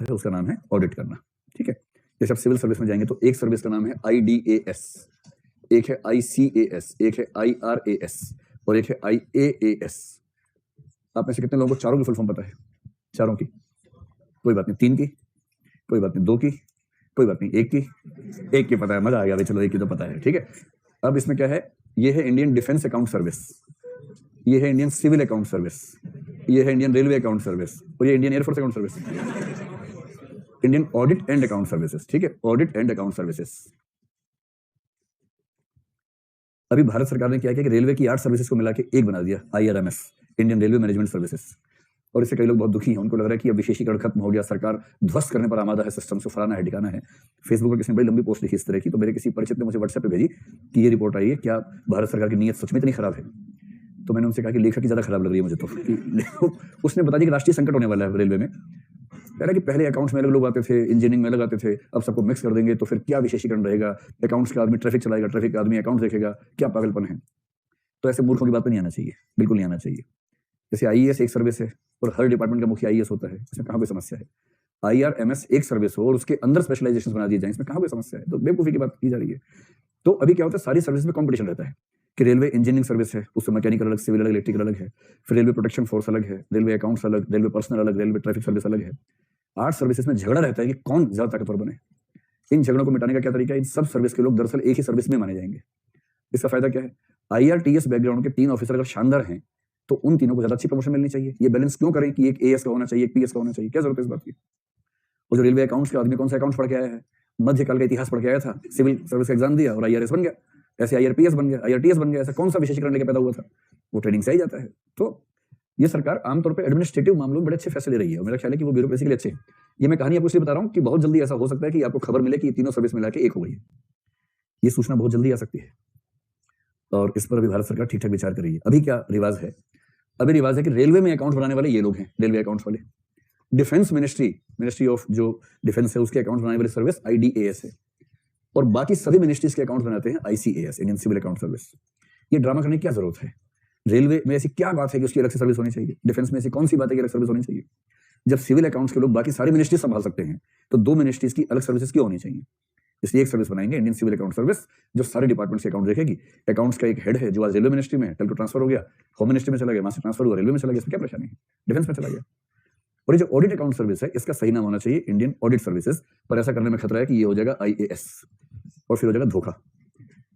है उसका नाम है ऑडिट करना, ठीक है। जैसे आप सिविल सर्विस में जाएंगे तो एक सर्विस का नाम है IDAS, एक है ICAS, एक है IRAS और एक है IAAS। आप में से कितने लोगों को चारों की फुल फॉर्म पता है? चारों की? कोई बात नहीं। 3 की? कोई बात नहीं। 2 की? कोई बात नहीं। 1 की? 1 की पता है, मजा आ गया भाई, चलो 1 की तो पता है, ठीक है। अब इसमें क्या है, ये है इंडियन डिफेंस अकाउंट सर्विस, ये है इंडियन सिविल अकाउंट सर्विस, ये है इंडियन रेलवे अकाउंट सर्विस और ये Indian air force account service, Indian audit and account services, ठीक है, ऑडिट एंड अकाउंट सर्विसेज। अभी भारत सरकार ने क्या किया कि रेलवे की 8 सर्विसेज को मिला के एक बना दिया, IRMS, Indian railway management services. और इससे कई लोग बहुत दुखी हैं, उनको लग रहा है कि अब विशेषीकरण खत्म हो गया, सरकार ध्वस्त करने पर आमादा है, सिस्टम से फलाना है ठिकाना है। फेसबुक पर किसी ने बड़ी लंबी पोस्ट लिखी इस तरह की, तो मेरे किसी परिचित ने मुझे व्हाट्सएप पे भेजी कि ये रिपोर्ट आई है, क्या भारत सरकार की नीयत सच में इतनी खराब है? तो मैंने उनसे कहा कि लेखक की ज्यादा खराब लग रही है मुझे तो। उसने बता दिया कि राष्ट्रीय संकट होने वाला है रेलवे में। कह रहा कि पहले अकाउंट्स में अलग लोग आते थे, इंजीनियरिंग में अलग आते थे, अब सबको मिक्स कर देंगे तो फिर क्या विशेषीकरण रहेगा? अकाउंट्स का आदमी ट्रैफिक चलाएगा, ट्रैफिक का आदमी अकाउंट देखेगा, क्या पागलपन है? तो ऐसे मूर्खों की बात नहीं आना चाहिए, बिल्कुल नहीं आना चाहिए। जैसे IAS एक सर्विस है और हर डिपार्टमेंट का मुखिया IAS होता है, इसमें कहाँ कोई समस्या है? IRMS एक सर्विस हो और उसके अंदर स्पेशलाइजेशन बना दिए जाए, इसमें कहाँ कोई समस्या है? तो बेवकूफी की बात की जा रही है। तो अभी क्या होता है, सारी सर्विस में कॉम्पिटिशन रहता है कि रेलवे इंजीनियरिंग सर्विस है, उससे मैकेनिकल अलग, सिविल अलग, इलेक्ट्रिकल अलग है, फिर रेलवे प्रोटेक्शन फोर्स अलग है, रेलवे अकाउंट्स अलग, रेलवे पर्सनल अलग, रेलवे ट्रैफिक सर्विस अलग है। 8 सर्विसेज में झगड़ा रहता है कि कौन ज्यादा ताकतवर बने। इन झगड़ों को मिटाने का क्या तरीका है? इन सब सर्विस के लोग दरअसल एक ही सर्विस में माने जाएंगे। इसका फायदा क्या है? IRTS बैकग्राउंड के 3 ऑफिसर अगर शानदार हैं तो उन तीनों को ज्यादा अच्छी प्रमोशन मिलनी चाहिए। ये बैलेंस क्यों करें कि एक AS का होना चाहिए, एक PS का होना चाहिए? क्या जरूरत है इस बात की? और जो रेलवे अकाउंट्स का आदमी कौन सा अकाउंट्स पढ़ के आया है? मध्यकाल का इतिहास पढ़ के आया था, सिविल सर्विस का एग्जाम दिया और IRS बन गया, ऐसे IRPS बन गया, IRTS बन गया, ऐसा कौन सा विशेषीकरण लेके पैदा हुआ था? वो ट्रेनिंग से ही जाता है। तो ये सरकार आमतौर पर एडमिनिस्ट्रेटिव मामलों में बड़े अच्छे फैसले ले रही है और मेरा ख्याल है कि वो ब्यूरोक्रेसी के लिए अच्छे हैं। ये मैं कहानी आपको इसलिए बता रहा हूँ कि बहुत जल्दी ऐसा हो सकता है कि आपको खबर मिले कि तीनों सर्विस मिला के एक हो गई है। ये सूचना बहुत जल्दी आ सकती है और इस पर अभी भारत सरकार ठीक ठाक विचार कर रही है। अभी क्या रिवाज है? अभी रिवाज है कि रेलवे में अकाउंट बनाने वाले ये लोग हैं, रेलवे अकाउंट्स वाले। डिफेंस मिनिस्ट्री ऑफ जो डिफेंस है उसके अकाउंट बनाने वाली सर्विस IDAS है और बाकी सभी मिनिस्ट्रीज के अकाउंट बनाते हैं ICAS, Indian civil account service. ये ड्रामा करने की क्या जरूरत है? रेलवे में ऐसी क्या बात है कि उसकी अलग से सर्विस होनी चाहिए? डिफेंस में ऐसी कौन सी बात है कि अलग सर्विस होनी चाहिए? जब सिविल अकाउंट्स के लोग बाकी सारी मिनिस्ट्री संभाल सकते हैं तो 2 मिनिस्ट्रीज की अलग सर्विसेज क्यों होनी चाहिए? इसलिए एक सर्विस बनाएंगे, इंडियन सिविल अकाउंट सर्विस, जो सारे डिपार्टमेंट्स के अकाउंट देखेगी। अकाउंट्स का एक हेड है जो आज रेलवे मिनिस्ट्री में है, कल को ट्रांसफर हो गया, होम मिनिस्ट्री में चला गया, वहां से ट्रांसफर हुआ रेलवे में चला गया, इसमें क्या परेशानी है? डिफेंस में चला गया। और ये जो ऑडिट अकाउंट सर्विस है इसका सही नाम होना चाहिए इंडियन ऑडिट सर्विसेज, पर ऐसा करने में खतरा है कि ये हो जाएगा IAS और फिर हो जाएगा धोखा।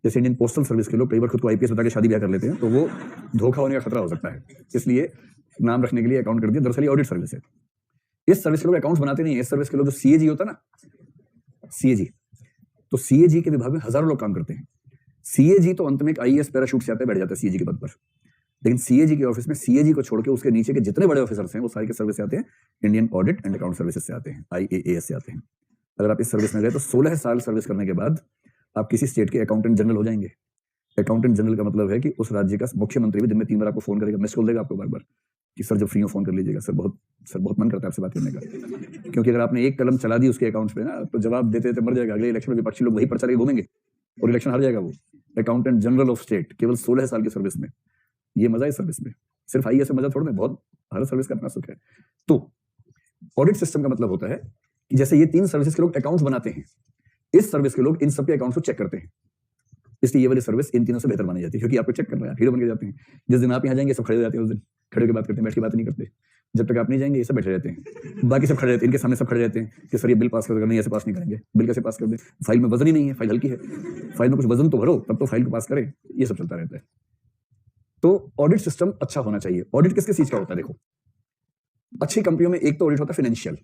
जैसे इंडियन पोस्टल सर्विस के लोग कई बार खुद को IPS बता के शादी ब्याह कर लेते हैं, तो वो धोखा होने का खतरा हो सकता है, इसलिए नाम रखने के लिए अकाउंट कर दिया, दरअसल ऑडिट सर्विस है। इस सर्विस के लोग अकाउंट्स बनाते नहीं है। इस सर्विस के लोग जो CAG होता है ना, CAG, तो CAG के विभाग में हजारों लोग काम करते हैं। CAG तो अंत में एक IAS पैराशूट से आता है, बैठ जाता है CAG के पद पर, लेकिन CAG के ऑफिस में CAG को छोड़ के उसके नीचे के जितने बड़े ऑफिसर्स हैं वो सारे के सर्विस से आते हैं, Indian audit and account services से आते हैं, IAAS से आते हैं। अगर आप इस सर्विस में गए तो 16 साल सर्विस करने के बाद आप किसी स्टेट के अकाउंटेंट जनरल हो जाएंगे। अकाउंटेंट जनरल का मतलब है कि उस राज्य का मुख्यमंत्री भी दिन में 3 बार आपको फोन करेगा, मिस कॉल देगा आपको बार बार कि सर जब फ्री हो फोन कर लीजिएगा, सर बहुत मन करता है आपसे बात करने का। क्योंकि अगर आपने एक कलम चला दी उसके अकाउंट्स पे ना, तो जवाब देते देते मर जाएगा। अगले इलेक्शन में विपक्षी लोग वही पर्चा लेके घूमेंगे और इलेक्शन हार जाएगा वो। अकाउंटेंट जनरल ऑफ स्टेट, केवल 16 साल की सर्विस में। ये मजा है सर्विस में, सिर्फ IAS में मजा थोड़ा, बहुत हर सर्विस का अपना सुख है। तो ऑडिट सिस्टम का मतलब होता है कि जैसे ये 3 सर्विसेज के लोग अकाउंट्स बनाते हैं, इस सर्विस के लोग इन सबके अकाउंट्स को चेक करते हैं। इसलिए ये वाली सर्विस इन तीनों से बेहतर मानी जाती है, क्योंकि आपको चेक करना है, हीरो बन के जाते हैं। जिस दिन आप यहाँ जाएंगे सब खड़े हो जाते हैं, उस दिन खड़े होकर बात करते हैं, बैठ के बात नहीं करते। जब तक आप नहीं जाएंगे ये सब बैठे रहते हैं, बाकी सब खड़े रहते हैं, इनके सामने सब खड़े रहते हैं कि सर ये बिल पास कर, नहीं ऐसे पास नहीं करेंगे, बिल कैसे पास कर दें, फाइल में वजन ही नहीं है, फाइल हल्की है, फाइल में कुछ वजन तो भरो तब तो फाइल को पास करें। ये सब चलता रहता है। तो ऑडिट सिस्टम अच्छा होना चाहिए। ऑडिट किसके चीज का होता है? देखो, अच्छी कंपनियों में एक तो ऑडिट होता है फाइनेंशियल,